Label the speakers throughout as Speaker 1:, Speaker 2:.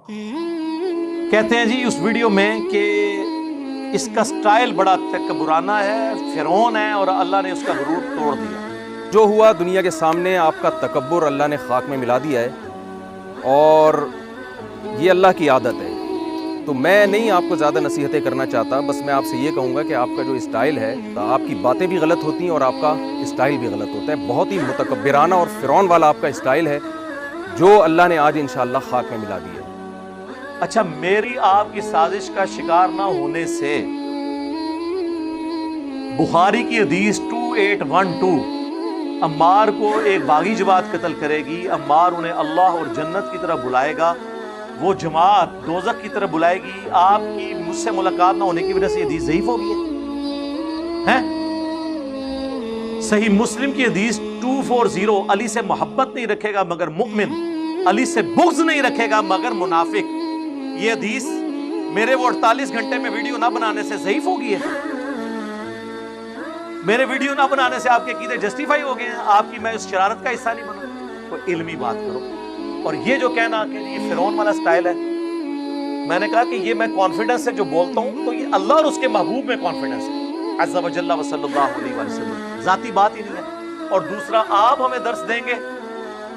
Speaker 1: کہتے ہیں جی اس ویڈیو میں کہ اس کا سٹائل بڑا تکبرانہ ہے، فرعون ہے، اور اللہ نے اس کا غرور توڑ دیا۔
Speaker 2: جو ہوا دنیا کے سامنے آپ کا تکبر اللہ نے خاک میں ملا دیا ہے، اور یہ اللہ کی عادت ہے۔ تو میں نہیں آپ کو زیادہ نصیحتیں کرنا چاہتا، بس میں آپ سے یہ کہوں گا کہ آپ کا جو اسٹائل ہے، آپ کی باتیں بھی غلط ہوتی ہیں اور آپ کا اسٹائل بھی غلط ہوتا ہے۔ بہت ہی متکبرانہ اور فرعون والا آپ کا اسٹائل ہے، جو اللہ نے آج انشاءاللہ خاک میں ملا دیا ہے۔
Speaker 1: اچھا، میری آپ کی سازش کا شکار نہ ہونے سے بخاری کی حدیث 2812 عمار کو ایک باغی جماعت قتل کرے گی، عمار انہیں اللہ اور جنت کی طرف بلائے گا، وہ جماعت دوزخ کی طرف بلائے گی، آپ کی مجھ سے ملاقات نہ ہونے کی وجہ سے یہ حدیث ضعیف ہو گئی ہے۔ صحیح مسلم کی حدیث 240 علی سے محبت نہیں رکھے گا مگر مؤمن، علی سے بغض نہیں رکھے گا مگر منافق، یہ حدیث میرے وہ 48 گھنٹے میں ویڈیو نہ بنانے سے ضعیف ہو گئی ہے۔ میرے ویڈیو نہ بنانے سے آپ کے عقیدے جسٹیفائی ہو گئے ہیں، آپ کی میں اس شرارت کا حصہ نہیں بنوں۔ کوئی علمی بات کرو۔ اور یہ جو کہنا کہ یہ فرعون والا سٹائل ہے، میں نے کہا کہ یہ میں کانفیڈنس سے جو بولتا ہوں تو یہ اللہ اور اس کے محبوب میں کانفیڈنس ہے، عز و جل و صلی اللہ علیہ وسلم، ذاتی بات ہی نہیں ہے۔ اور دوسرا، آپ ہمیں درس دیں گے،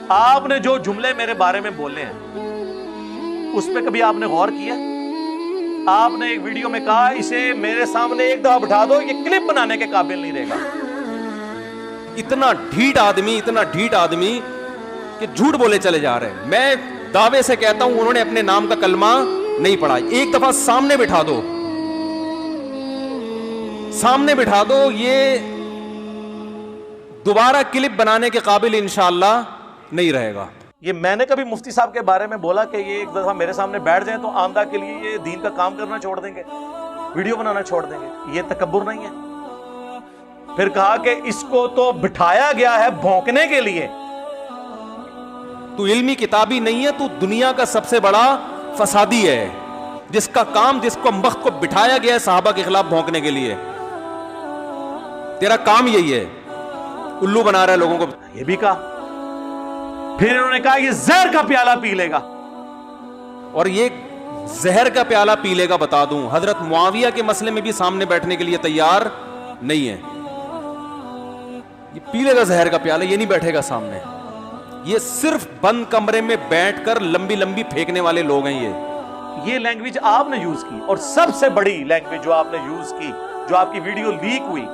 Speaker 1: آپ نے جو جملے میرے بارے میں بولے ہیں اس پہ کبھی آپ نے غور کیا؟ آپ نے ایک ویڈیو میں کہا اسے میرے سامنے ایک دفعہ بٹھا دو، یہ کلپ بنانے کے قابل نہیں رہے گا۔
Speaker 2: اتنا ڈھیٹ آدمی کہ جھوٹ بولے چلے جا رہے ہیں۔ میں دعوے سے کہتا ہوں انہوں نے اپنے نام کا کلمہ نہیں پڑھا۔ ایک دفعہ سامنے بٹھا دو، یہ دوبارہ کلپ بنانے کے قابل انشاءاللہ نہیں رہے گا۔
Speaker 1: یہ میں نے کبھی مفتی صاحب کے بارے میں بولا کہ یہ ایک دفعہ میرے سامنے بیٹھ جائیں تو آمدہ کے لیے یہ دین کا کام کرنا چھوڑ دیں گے، ویڈیو بنانا چھوڑ دیں گے؟ یہ تکبر نہیں ہے؟ پھر کہا کہ اس کو تو بٹھایا گیا ہے بھونکنے کے لیے۔
Speaker 2: تو علمی کتابی نہیں ہے، تو دنیا کا سب سے بڑا فسادی ہے، جس کا کام، جس کو وقت کو بٹھایا گیا ہے صحابہ کے خلاف بھونکنے کے لیے۔ تیرا کام یہی ہے، الو بنا رہا ہے لوگوں کو۔
Speaker 1: یہ بھی کہا، پھر انہوں نے کہا یہ زہر کا پیالہ پی لے گا،
Speaker 2: اور یہ زہر کا پیالہ پی لے گا، بتا دوں حضرت معاویہ کے مسئلے میں بھی سامنے بیٹھنے کے لیے تیار نہیں ہے۔ یہ پی لے گا زہر کا پیالہ، یہ نہیں بیٹھے گا سامنے۔ یہ صرف بند کمرے میں بیٹھ کر لمبی لمبی پھینکنے والے لوگ ہیں۔
Speaker 1: یہ لینگویج آپ نے یوز کی، اور سب سے بڑی لینگویج جو آپ نے یوز کی، جو آپ کی ویڈیو لیک ہوئی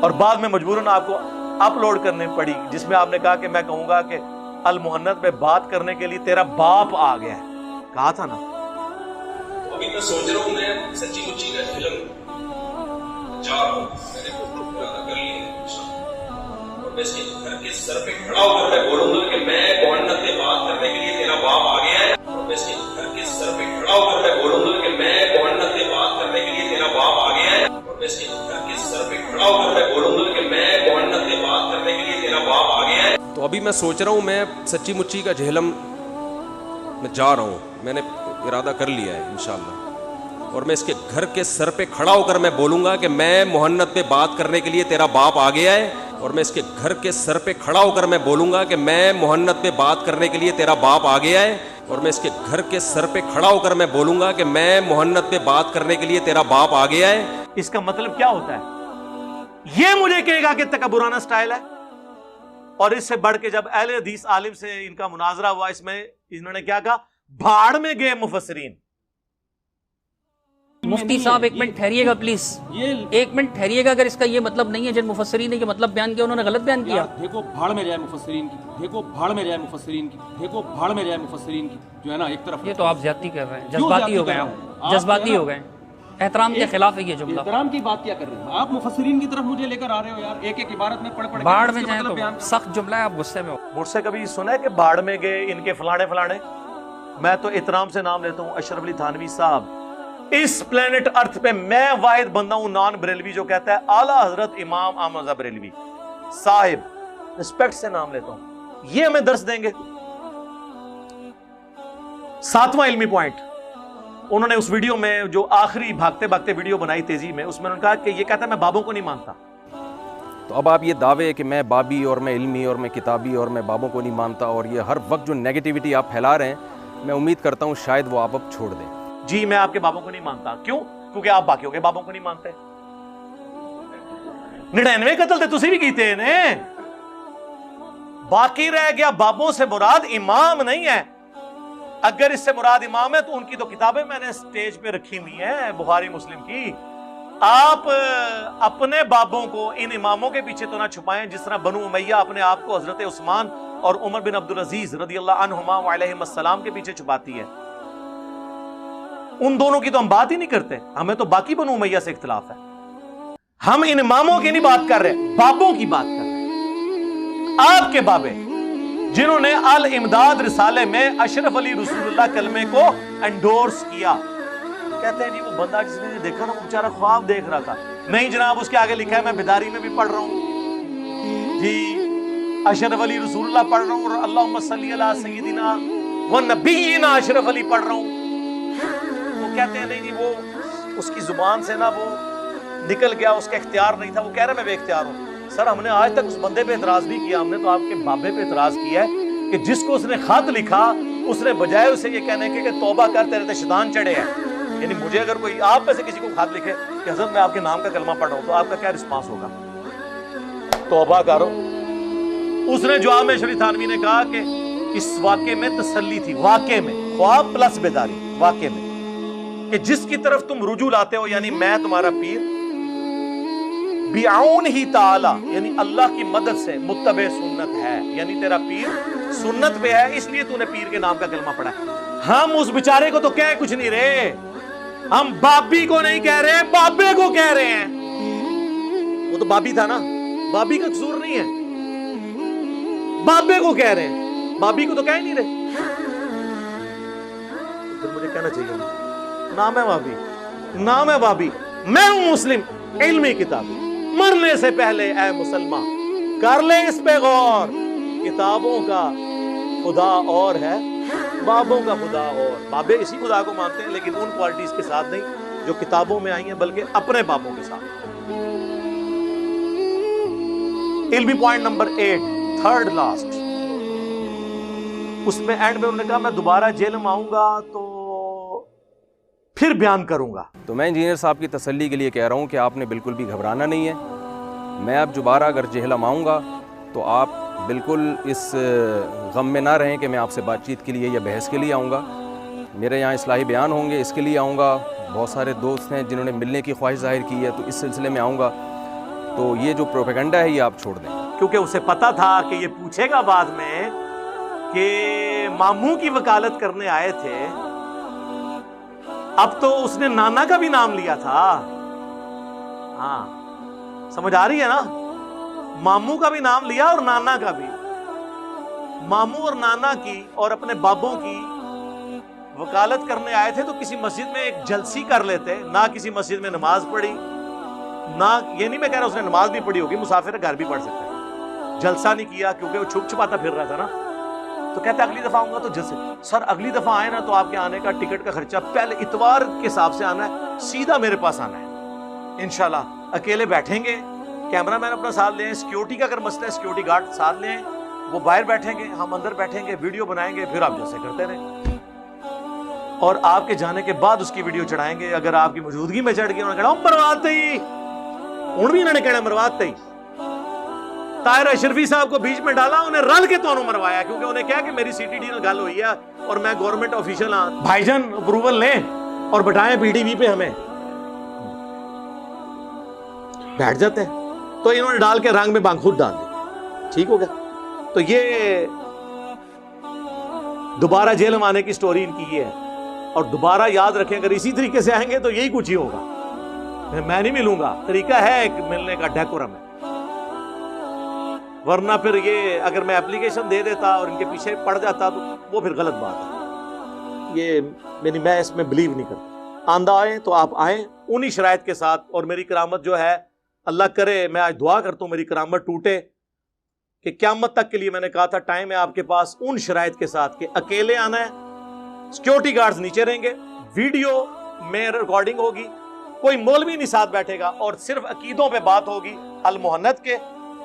Speaker 1: اور بعد میں مجبوراً آپ کو اپلوڈ کرنے پڑی، جس میں آپ نے کہا کہ میں کہوں گا کہ المحنت میں بات کرنے کے لیے تیرا باپ آ گیا ہے، کہا تھا نا۔
Speaker 3: ابھی میں سوچ رہا ہوں میں سچی مچی کا فلم جا رہا ہوں، میں نے ارادہ کر لیا ہے، اور میں اس کے گھر کے سر پہ کھڑا ہو کر میں بولوں گا کہ میں محنت میں بات کرنے کے لیے تیرا باپ آ گیا ہے، اور میں اس کے گھر کے سر پہ کھڑا ہو کر میں بولوں گا کہ میں محنت میں بات کرنے کے لیے تیرا باپ آ گیا ہے، اور میں اس کے گھر کے سر پہ کھڑا ہو کر میں بولوں گا کہ میں محنت میں بات کرنے کے لیے تیرا باپ آ گیا ہے۔
Speaker 2: تو ابھی میں سوچ رہا ہوں میں سچی مچی کا جہلم میں جا رہا ہوں، میں نے ارادہ کر لیا ہے انشاءاللہ، اور میں اس کے گھر کے سر پہ کھڑا ہو کر میں بولوں گا کہ میں محنت پہ بات کرنے کے لیے تیرا باپ آ گیا ہے، اور میں اس کے گھر کے سر پہ کھڑا ہو کر میں بولوں گا کہ میں محنت پہ بات کرنے کے لیے تیرا باپ آ گیا ہے، اور میں اس کے گھر کے سر پہ کھڑا ہو کر میں بولوں گا کہ میں محنت پہ بات کرنے کے لیے تیرا باپ آ گیا ہے۔
Speaker 1: اس کا مطلب کیا ہوتا ہے؟ یہ مجھے کہے گا کہ تکبرانہ سٹائل ہے؟ اور اس سے بڑھ کے جب اہل حدیث عالم سے ان کا مناظرہ ہوا، اس میں انہوں نے کیا کہا؟ بھاڑ میں گئے مفسرین۔
Speaker 4: مفتی صاحب ایک منٹ ٹھہریے گا پلیز، ایک منٹ ٹھہریے گا۔ اگر اس کا یہ مطلب نہیں ہے جن مفسرین نے یہ مطلب بیان کیا انہوں نے غلط بیان کیا۔
Speaker 5: دیکھو بھاڑ میں جائے مفسرین کی، دیکھو بھاڑ میں جائے مفسرین کی، دیکھو بھاڑ میں جائے مفسرین کی، جو ہے نا ایک طرف۔
Speaker 4: یہ تو آپ زیادتی کر رہے ہیں، جذباتی ہو گئے آپ، جذباتی ہو گئے، احترام کے خلاف ہے یہ جملہ۔
Speaker 5: احترام کی بات کیا کر رہے ہیں آپ؟ مفسرین کی طرف مجھے لے کر آ رہے ہو یار، ایک ایک عبارت میں پڑھ
Speaker 4: بھاڑ میں جائیں تو سخت جملہ ہے، آپ غصے میں ہو۔
Speaker 1: مجھ سے کبھی سنا ہے کہ بھاڑ میں گئے ان کے فلانے فلانے؟ میں تو احترام سے نام لیتا ہوں اشرف علی تھانوی صاحب۔ اس پلینٹ ارتھ پہ میں واحد بندہ ہوں نان بریلوی جو کہتا ہے اعلیٰ حضرت امام احمد رضا بریلوی صاحب، رسپیکٹ سے نام لیتا ہوں۔ یہ ہمیں درس دیں گے۔ 7واں علمی پوائنٹ، انہوں نے اس ویڈیو میں جو آخری بھاگتے بھاگتے ویڈیو بنائی تیزی میں، اس میں انہوں نے کہا کہ یہ کہتا ہے میں بابوں کو نہیں مانتا۔
Speaker 2: تو اب آپ یہ دعوے کہ میں بابی اور میں علمی اور میں کتابی اور میں بابوں کو نہیں مانتا، اور یہ ہر وقت جو نیگیٹیوٹی آپ پھیلا رہے ہیں، میں امید کرتا ہوں شاید وہ آپ اب چھوڑ دیں۔
Speaker 1: جی میں آپ کے بابوں کو نہیں مانتا، کیوں؟ کیونکہ آپ باقیوں کے بابوں کو نہیں مانتے۔ 99 قتل تے تسی بھی کیتے ہیں، باقی رہ گیا بابوں سے مراد امام نہیں ہے۔ اگر اس سے مراد امام ہے تو ان کی تو کتابیں میں نے سٹیج پہ رکھی ہوئی ہیں بخاری مسلم کی۔ آپ اپنے بابوں کو ان اماموں کے پیچھے تو نہ چھپائیں جس طرح بنو امیہ اپنے آپ کو حضرت عثمان اور عمر بن عبدالعزیز رضی اللہ عنہما وعلیہم السلام کے پیچھے چھپاتی ہے۔ ان دونوں کی تو ہم بات ہی نہیں کرتے، ہمیں تو باقی بنو امیہ سے اختلاف ہے۔ ہم ان اماموں کی نہیں بات کر رہے، بابوں کی بات کر رہے ہیں۔ آپ کے بابے جنہوں نے الامداد رسالے میں اشرف علی رسول اللہ کلمے کو انڈورس کیا، کہتے ہیں جی وہ بندہ جس نے دیکھا نا وہ بیچارہ خواب دیکھ رہا تھا۔ نہیں جناب، اس کے آگے لکھا ہے میں بیداری میں بھی پڑھ رہا ہوں جی، اشرف علی رسول اللہ پڑھ رہا ہوں اور اللہم صلی علی سیدنا و نبینا اشرف علی پڑھ رہا ہوں۔ وہ کہتے ہیں نہیں جی وہ اس کی زبان سے نا وہ نکل گیا، اس کا اختیار نہیں تھا، وہ کہہ رہا ہے میں بے اختیار ہوں۔ سر ہم نے آج تک اس بندے پہ اعتراض نہیں کیا، ہم نے تو آپ کے بابے پہ اعتراض کیا ہے کہ جس کو اس نے خط لکھا اس نے بجائے اسے یہ کہنے کے کہ توبہ کر تیرے تے شیطان چڑھے ہیں، یعنی مجھے اگر کوئی آپ میں سے کسی کو خط لکھے کہ حضرت میں آپ کے نام کا کلمہ پڑھ رہا ہوں تو آپ کا کیا رسپانس ہوگا؟ توبہ کرو۔ اس نے جواب میں شریف تھانوی نے کہا کہ اس واقعے میں تسلی تھی، واقعے میں خواب پلس بیداری، واقعے میں کہ جس کی طرف تم رجوع لاتے ہو یعنی میں تمہارا پیر بعون ہی تعالی یعنی اللہ کی مدد سے متبع سنت ہے، یعنی تیرا پیر سنت پہ ہے اس لیے تو نے پیر کے نام کا کلمہ پڑھا ہے۔ ہم اس بیچارے کو تو کہہ کچھ نہیں رہے، ہم بابی کو نہیں کہہ رہے، بابے کو کہہ رہے ہیں۔ وہ تو بابی تھا نا، بابی کا قصور نہیں ہے، بابے کو کہہ رہے ہیں، بابی کو تو کہہ نہیں رہے۔ پھر مجھے کہنا چاہیے نام ہے بابی، نام ہے بابی، میں ہوں مسلم علمی کتابی۔ مرنے سے پہلے اے مسلمان کر لے اس پہ غور، کتابوں کا خدا اور ہے، بابوں کا خدا اور۔ بابے اسی خدا کو مانتے ہیں لیکن ان کوالٹیز کے ساتھ نہیں جو کتابوں میں آئی ہیں، بلکہ اپنے بابوں کے ساتھ۔ علمی پوائنٹ نمبر 8 تھرڈ لاسٹ، اس میں اینڈ میں انہوں نے کہا میں دوبارہ جیل میں آؤں گا تو پھر بیان کروں گا۔
Speaker 2: تو میں انجینئر صاحب کی تسلی کے لیے کہہ رہا ہوں کہ آپ نے بالکل بھی گھبرانا نہیں ہے۔ میں اب دوبارہ اگر جہلم آؤں گا تو آپ بالکل اس غم میں نہ رہیں کہ میں آپ سے بات چیت کے لیے یا بحث کے لیے آؤں گا۔ میرے یہاں اصلاحی بیان ہوں گے، اس کے لیے آؤں گا۔ بہت سارے دوست ہیں جنہوں نے ملنے کی خواہش ظاہر کی ہے، تو اس سلسلے میں آؤں گا۔ تو یہ جو پروپیگنڈا ہے یہ آپ چھوڑ دیں،
Speaker 1: کیونکہ اسے پتا تھا کہ یہ پوچھے گا بعد میں کہ ماموں کی وکالت کرنے آئے تھے، اب تو اس نے نانا کا بھی نام لیا تھا۔ ہاں سمجھ آ رہی ہے نا، ماموں کا بھی نام لیا اور نانا کا بھی۔ ماموں اور نانا کی اور اپنے بابوں کی وکالت کرنے آئے تھے تو کسی مسجد میں ایک جلسی کر لیتے، نہ کسی مسجد میں نماز پڑھی، نہ یہ نہیں میں کہہ رہا اس نے نماز بھی پڑھی ہوگی، مسافر گھر بھی پڑھ سکتا ہے، جلسہ نہیں کیا کیونکہ وہ چھپ چھپاتا پھر رہا تھا نا۔ تو کہتے اگلی دفعہ آؤں گا تو جلسے۔ سر اگلی دفعہ آئے نا تو آپ کے آنے کا ٹکٹ کا خرچہ پہلے اتوار کے حساب سے آنا ہے، سیدھا میرے پاس آنا ہے انشاءاللہ۔ اکیلے بیٹھیں گے، کیمرہ مین اپنا ساتھ لیں، سیکیورٹی کا اگر مسئلہ ہے سیکیورٹی گارڈ ساتھ لیں، وہ باہر بیٹھیں گے، ہم اندر بیٹھیں گے، ویڈیو بنائیں گے، پھر آپ جیسے کرتے رہیں، اور آپ کے جانے کے بعد اس کی ویڈیو چڑھائیں گے۔ اگر آپ کی موجودگی میں چڑھ گئی انہوں نے کہا مرواتے ہی، ان بھی انہوں نے کہنا مرواتے ہی۔ طاہر اشرفی صاحب کو بیچ میں ڈالا، انہیں رل کے تو انہوں مروایا، کیونکہ انہیں کہا کہ میری سی ٹی ڈی نے گل ہوئی ہے اور میں گورنمنٹ آفیشل ہاں، بھائی جان اپروول لیں اور بٹائیں پی ڈی وی پہ، ہمیں بیٹھ جاتے ہیں۔ تو انہوں نے ڈال کے رنگ میں بانگ خود ڈال دی، ٹھیک ہو گیا۔ تو یہ دوبارہ جیل میں آنے کی سٹوری ان کی یہ ہے، اور دوبارہ یاد رکھیں اگر اسی طریقے سے آئیں گے تو یہی کچھ ہی ہوگا، میں نہیں ملوں گا، طریقہ ہے ایک ملنے کا، ڈیکورم ہے، ورنہ پھر یہ اگر میں اپلیکیشن دے دیتا اور ان کے پیچھے پڑ جاتا تو وہ پھر غلط بات ہے۔ یہ یعنی میں اس میں بلیو نہیں کرتا۔ آندہ آئیں تو آپ آئیں انہی شرائط کے ساتھ، اور میری کرامت جو ہے اللہ کرے، میں آج دعا کرتا ہوں میری کرامت ٹوٹے، کہ قیامت تک کے لیے میں نے کہا تھا ٹائم ہے آپ کے پاس ان شرائط کے ساتھ کہ اکیلے آنا ہے، سیکیورٹی گارڈز نیچے رہیں گے، ویڈیو میں ریکارڈنگ ہوگی، کوئی مولوی نہیں ساتھ بیٹھے گا، اور صرف عقیدوں پہ بات ہوگی، المحنت کے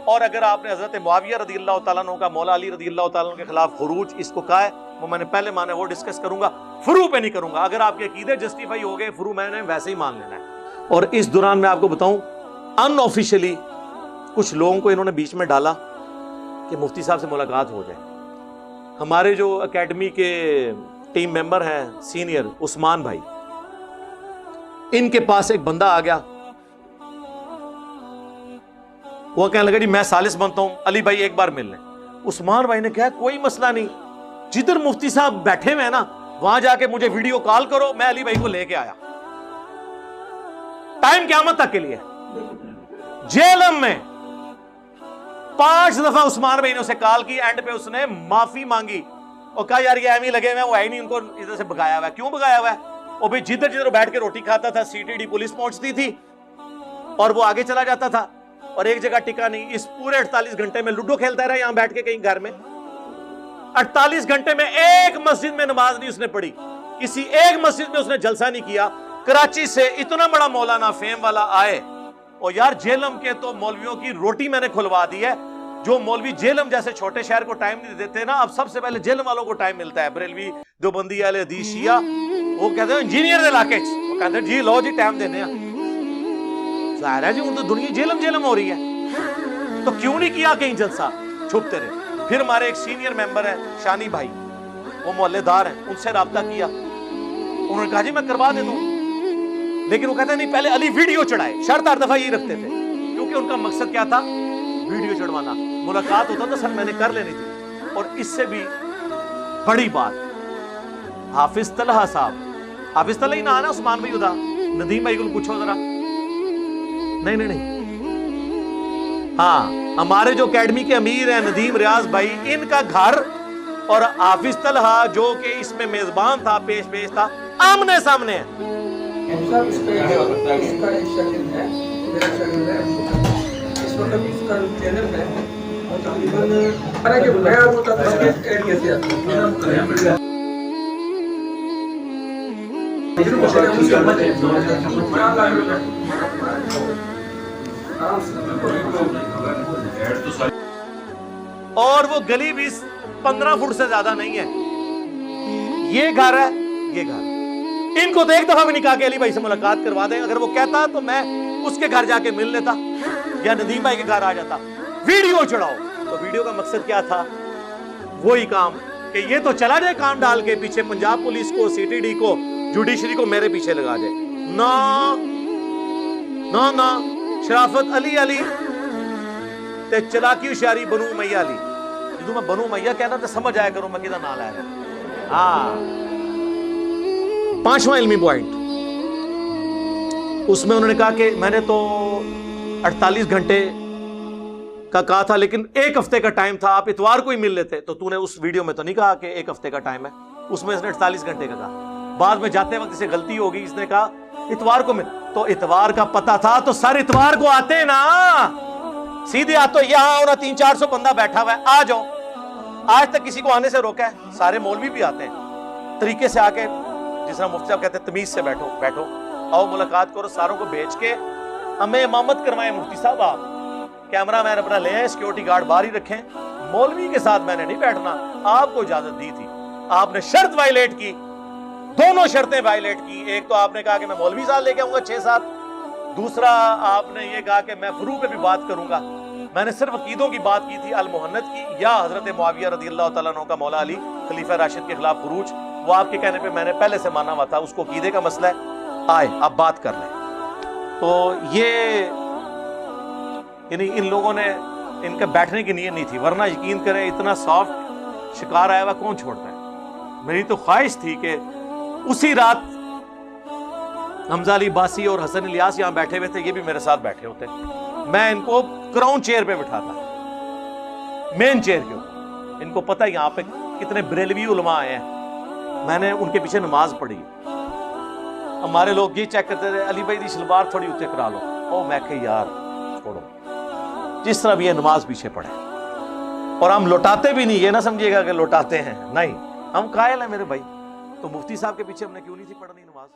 Speaker 1: اور اگر آپ نے حضرت معاویہ رضی اللہ تعالیٰ عنہ کا مولا علی رضی اللہ تعالیٰ عنہ کے خلاف خروج اس کو کہا ہے، وہ میں نے پہلے مانا وہ ڈسکس کروں گا، فرو پہ نہیں کروں گا. اگر آپ کے عقیدے جسٹیفائی ہو گئے، فرو میں نے ویسے ہی مان لینا ہے. اور اس دوران میں آپ کو بتاؤں ان آفیشلی کچھ لوگوں کو انہوں نے بیچ میں ڈالا کہ مفتی صاحب سے ملاقات ہو جائے. ہمارے جو اکیڈمی کے ٹیم ممبر ہیں سینئر عثمان بھائی، ان کے پاس ایک بندہ آ گیا، وہ کہنے لگا جی میں ثالث بنتا ہوں، علی بھائی ایک بار مل لیں. عثمان بھائی نے کہا کوئی مسئلہ نہیں، جدھر مفتی صاحب بیٹھے ہوئے ہیں نا وہاں جا کے مجھے ویڈیو کال کرو، میں علی بھائی کو لے کے آیا. ٹائم قیامت تک کے لیے. جیلم میں 5 دفعہ عثمان بھائی نے اسے کال کی، اینڈ پہ اس نے معافی مانگی اور کہا یار یہ ایویں ہی لگے ہوئے ہیں، وہ ہے ہی نہیں، ان کو ادھر سے بگایا ہوا ہے. کیوں بگایا ہوا ہے؟ وہ بھی جدھر بیٹھ کے روٹی کھاتا تھا CTD پولیس پہنچتی تھی اور وہ آگے چلا جاتا تھا اور ایک جگہ ٹکا نہیں. اس پورے 48 گھنٹے میں لوڈو کھیلتا رہا یہاں بیٹھ کے کہیں گھر میں. 48 گھنٹے میں ایک مسجد میں نماز نہیں اس نے پڑھی، کسی ایک مسجد میں اس نے جلسہ نہیں کیا. کراچی سے اتنا بڑا مولانا فیم والا آئے اور یار جیلم کے تو مولویوں کی روٹی میں نے کھلوا دی ہے. جو مولوی جیلم جیسے چھوٹے شہر کو ٹائم نہیں دیتے نا، اب سب سے پہلے جیلم والوں کو ٹائم ملتا ہے. بریلوی، دیوبندی، اہل حدیث، شیعہ، وہ کہتے ہیں انجینئر علاقے وہ کہتے ہیں جی لو جی ٹائم دینے ہیں. ظاہر ہے جی ان تو دنیا جیلم ہو رہی ہے، تو کیوں نہیں کیا کہیں جلسہ، چھپتے رہے. پھر ہمارے ایک سینئر ممبر ہے شانی بھائی، وہ محلے دار ہیں، ان سے رابطہ کیا، انہوں نے کہا جی میں کروا دے دوں. لیکن وہ کہتے ہیں نہیں پہلے علی ویڈیو چڑھائے. شرط ہر دفعہ یہ رکھتے تھے کیونکہ ان کا مقصد کیا تھا؟ ویڈیو چڑھوانا. ملاقات ہوتا تو سر میں نے کر لینی تھی. اور اس سے بھی بڑی بات، حافظ طلحہ صاحب، حافظ طلحہ ہی نہ آنا عثمان بھائی ادا، ندیم بھائی کو پوچھو ذرا. نہیں ہاں ہمارے جو اکیڈمی کے امیر ہیں ندیم ریاض بھائی، ان کا گھر اور حافظ طلحہ جو کہ اس میں میزبان تھا، پیش تھا، آمنے سامنے ہے.
Speaker 6: اس کا ایک شکل ہے، میرا شکل ہے اس وقت اس کا چینل ہے اور تقریباً ارے کہ بیان ہوتا تھا کہ ایڈ کیسے آتا ہے.
Speaker 1: اور وہ گلی بھی 15 فٹ سے زیادہ نہیں ہے. یہ گھر ہے، یہ گھر. ان کو تو ایک دفعہ بھی نہیں کہا کہ علی بھائی سے ملاقات کروا دیں. اگر وہ کہتا تو میں اس کے گھر جا کے مل لیتا یا ندیم بھائی کے گھر آ جاتا. ویڈیو چڑھاؤ. تو ویڈیو کا مقصد کیا تھا؟ وہی کام کہ یہ تو چلا جائے کام ڈال کے پیچھے پنجاب پولیس کو، CTD کو، جوڈیشری کو میرے پیچھے لگا جائے. نا شرافت علی تے چلاکی ہوشیاری بنو امیہ علی. جدو میں بنو امیہ کہنا تو سمجھ آیا کروں میں کدھر نہ لایا ہے. ہاں 5واں علمی پوائنٹ اس میں انہوں نے کہا کہ میں نے تو 48 گھنٹے کا کہا تھا لیکن 1 ہفتے کا ٹائم تھا، آپ اتوار کو ہی مل لیتے. تو نے اس ویڈیو میں تو نہیں کہا کہ 1 ہفتے کا ٹائم ہے، اس میں اس نے 48 گھنٹے کا کہا. بعد میں جاتے وقت اسے غلطی ہوگی، اس نے کہا اتوار کو مل. تو اتوار کا پتہ تھا تو سر اتوار کو آتے نا، سیدھے آتے. یہاں ہونا 300-400 بندہ بیٹھا ہوا ہے، آ جاؤ. آج تک کسی کو آنے سے روکا ہے؟ سارے مولوی بھی آتے ہیں طریقے سے آ کے، جس طرح مفتی صاحب کہتے ہیں تمیز سے بیٹھو آؤ ملاقات کرو. ساروں کو بھیج کے ہمیں امامت کروائیں مفتی صاحب. آپ کیمرہ مین اپنا لے آئیں، سیکیورٹی گارڈ باہر ہی رکھیں. مولوی کے ساتھ میں نے نہیں بیٹھنا. آپ کو اجازت دی تھی، آپ نے شرط وائلیٹ کی، دونوں شرطیں وائلیٹ کی. ایک تو آپ نے کہا کہ میں مولوی صاحب لے کے آؤں گا 6-7، دوسرا آپ نے یہ کہا کہ میں فروع پہ بھی بات کروں گا. میں نے صرف عقیدوں کی بات کی تھی، المحنت کی یا حضرت معاویہ رضی اللہ تعالیٰ عنہ کا مولا علی خلیفہ راشد کے خلاف خروج. وہ آپ کے کہنے پہ میں نے پہلے سے مانا ہوا تھا، اس کو عقیدے کا مسئلہ ہے. آئے اب بات کر لیں. تو یہ یعنی ان لوگوں نے، ان کا بیٹھنے کی نیت نہیں تھی، ورنہ یقین کریں اتنا سافٹ شکار آیا ہوا کون چھوڑتا ہے. میری تو خواہش تھی کہ اسی رات حمزہ علی باسی اور حسن الیاس یہاں بیٹھے ہوئے تھے، یہ بھی میرے ساتھ بیٹھے ہوتے، میں ان کو کراؤن چیئر پہ بٹھاتا، مین چیئر کے اوپر. ان کو پتہ یہاں پہ کتنے بریلوی علماء آئے ہیں، میں نے ان کے پیچھے نماز پڑھی. ہمارے لوگ یہ چیک کرتے تھے علی بھائی دی شلوار تھوڑی اوتے کرا لو. او میں کہ یار چھوڑو، جس طرح بھی یہ نماز پیچھے پڑھے. اور ہم لوٹاتے بھی نہیں، یہ نہ سمجھیے گا کہ لوٹاتے ہیں، نہیں، ہم قائل ہیں میرے بھائی. تو مفتی صاحب کے پیچھے ہم نے کیوں نہیں تھی پڑھنی نماز؟